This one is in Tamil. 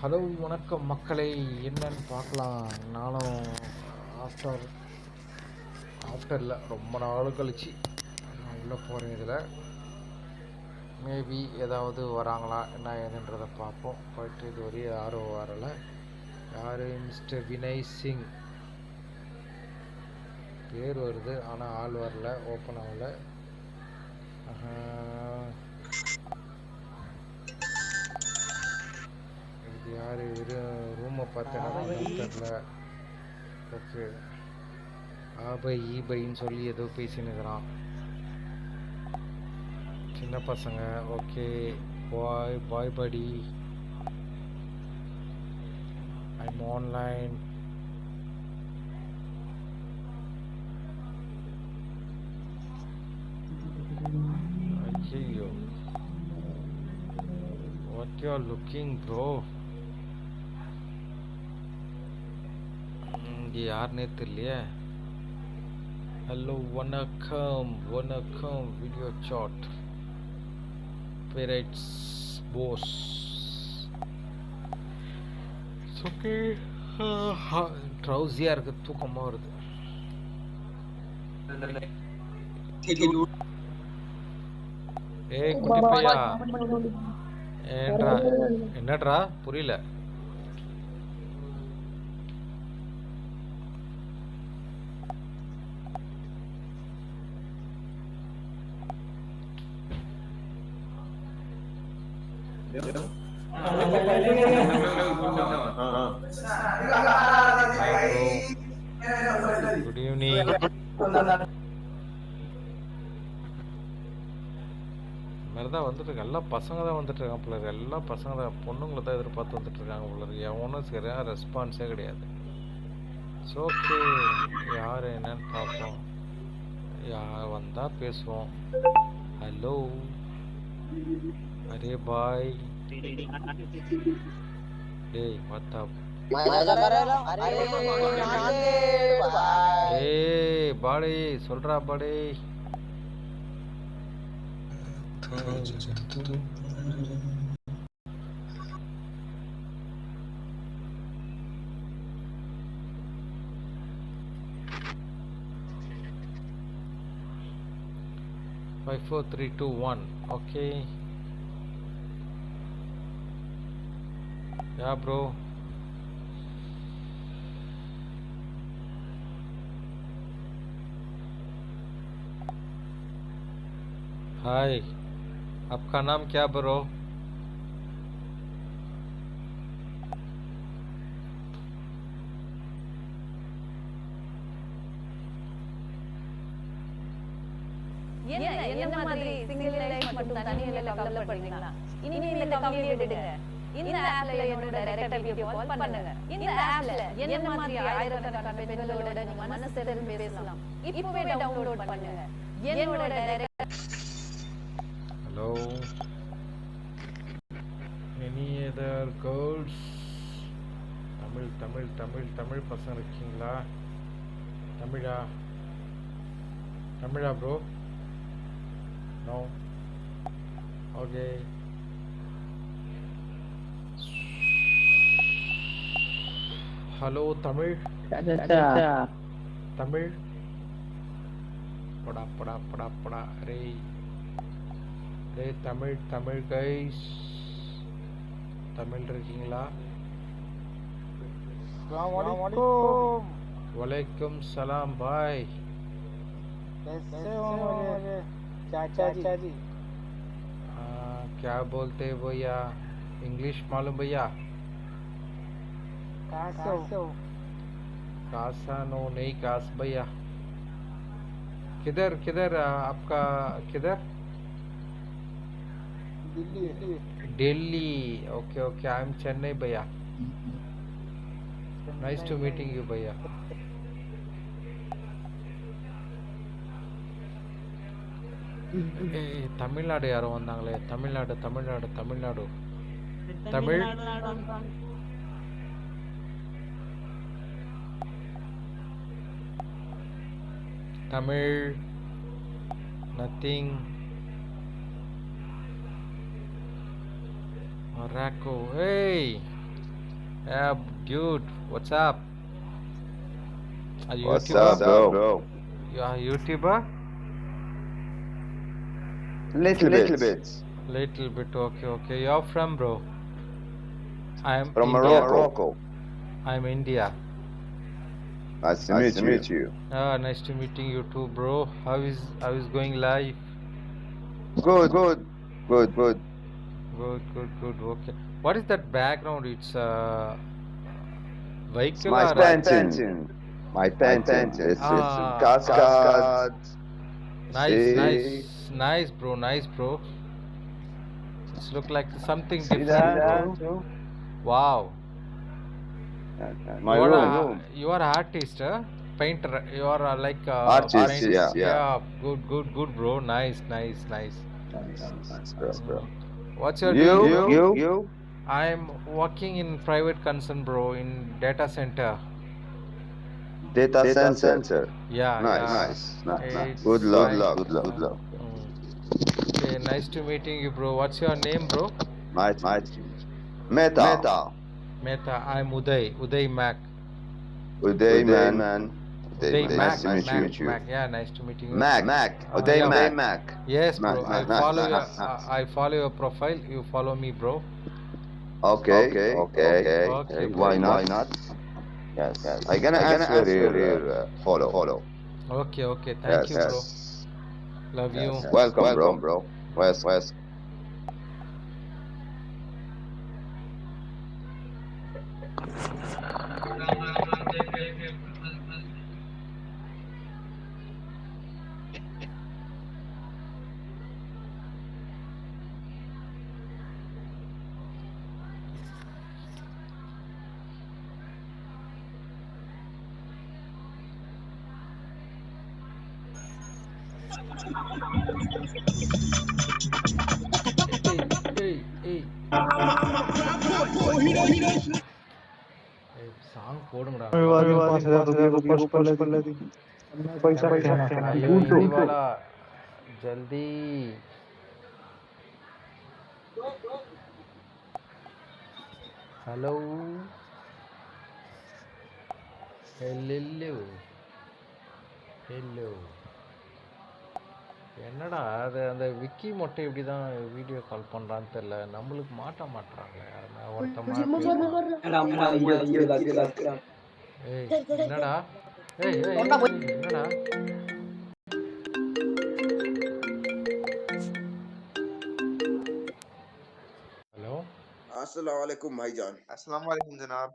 ஹலோ வணக்கம் மக்களை, என்னன்னு பார்க்கலாம். நானும் ஆஃப்டரில் ரொம்ப நாள் கழிச்சு நான் உள்ளே போகிறேன். இதில் மேபி ஏதாவது வராங்களா என்ன ஏதுன்றதை பார்ப்போம். போய்ட்டு இது வரையும் யாரும் வரலை. யார்? மிஸ்டர் வினய் சிங் பேர் வருது, ஆனால் ஆள் வரல, ஓப்பன் ஆகலை. இது யார்? ரூமை பார்த்தேன்னா தெரியல. ஓகே, ஆபை ஈபைன்னு சொல்லி ஏதோ பேசினுக்கிறான். சின்ன பசங்க. ஓகே, பாய் படி, ஐம் ஆன்லைன். ஐயோ, what you are looking bro? இங்கே யாருன்னே தெரியலையே. ஹலோ, வணக்கம் வணக்கம். வீடியோ சாட் பேரைட்ஸ் போஸ். ஓகே, ட்ரௌசியாக இருக்குது, தூக்கமாக வருது. ஏய் குட்டி பையா, என்னட்ரா புரியல? Good evening. மாதிரிதான் வந்துட்டு எல்லா பசங்க தான் வந்துட்டு இருக்காங்க போல இருக்கு. எல்லா பசங்க தான், பொண்ணுங்களை தான் எதிர்பார்த்து வந்துட்டு இருக்காங்க போல இருக்கு. எவனும் சரியாக ரெஸ்பான்ஸே கிடையாது. ஓகே, யார் என்னன்னு பார்ப்போம். யார் வந்தால் பேசுவோம். ஹலோ, அரே பாய். டேய் வாட்ஸ்அப். ஏய் பாடி சொல்றா பாடி. Five, 4, 3, 2, 1. Okay. Yeah, bro. Hi. आपका नाम क्या ब्रो? என்ன மாதிரி சிங்கிள் லைஃப் மட்டும் தனியில கவலைப்படுறீங்களா? இனிமே இந்த கவலையை விடுங்க. இந்த ஆப்ல என்னோட டைரக்ட் வீடியோ கால் பண்ணுங்க. இந்த ஆப்ல என்ன மாதிரி ஆயிரக்கணக்கான பெண்களோட நீங்க மனசு திறந்து பேசலாம். இப்பவே டவுன்லோட் பண்ணுங்க. என்னோட direct. Hello, any other girls? Tamil Tamil Tamil Tamil பசங்க இருக்கீங்களா? தமிழா bro? No. Okay. Hello Tamil. Tamil. Pada. Re Tamil guys. Tamil இருக்கீங்களா? Assalamualaikum. Walaikum salam bhai. कैसे हो मेरे चाचा जी? क्या बोलते हैं भैया? इंग्लिश मालूम भैया? कहाँ से हो? कासा नो नहीं कास भैया. किधर आपका किधर? Delhi. Okay, I am Chennai भैया. नाइस टू मीटिंग यू भैया. தமிழ்நாடு யாரோ வந்தாங்களே. Tamil Nadu Tamil Tamil nothing. Morocco. Hey, Yeah, good. What's up? Are you What's YouTuber? up, bro? You are a YouTuber? Little bit. Little bit. Okay, okay. You're from, bro? I'm From India. Morocco. I'm India. Nice to meet you. Ah, nice to meeting you too, bro. How is going life? Good. Good, good. Okay. What is that background? It's It's vehicle my or painting. My painting. It's Ah, cascade. nice, See? nice, bro. Nice, bro. It's look like something See different, that, bro. bro? Wow. My You are room. you are artist, painter. You are like Artist, paint. yeah. Yeah. Good, bro. Nice. Nice, bro. What's your doing, bro? You? I'm working in private concern, bro, in data center. Data center. Yeah, Nice. It's Good like luck. Okay, nice to meeting you, bro. What's your name, bro? My Meta. Meta. I'm Uday. Uday Mac. Uday, man. Uday Nice to Mac. meet you. Mac. Yeah, nice to meeting you. Mac. Uday Yeah. Mac. Yes, bro. Nice. I follow your profile. You follow me, bro. Okay. Okay, Why bro. not? Yes. I gonna answer your follow. Okay. Thank you, bro. Love you. Welcome, bro. West. Hey. Song போடுங்கடா. विवाद में 5,000 रुपये को पोस्ट कर दी पैसा कहना अयो हिंदी वाला जल्दी. ஹலோ. ஹலோ. என்னடா அது அந்த விக்கி மொட்டை இப்படி தான் வீடியோ கால் பண்ணுறான்னு தெரில. நம்மளுக்கு மாட்ட மாட்டுறாங்க யாருன்னா ஒருத்தமா. ஏய் என்னடா. ஏய் என்னடா. हेलो. अस्सलाम वालेकुम भाईजान। अस्सलाम वालेकुम जनाब।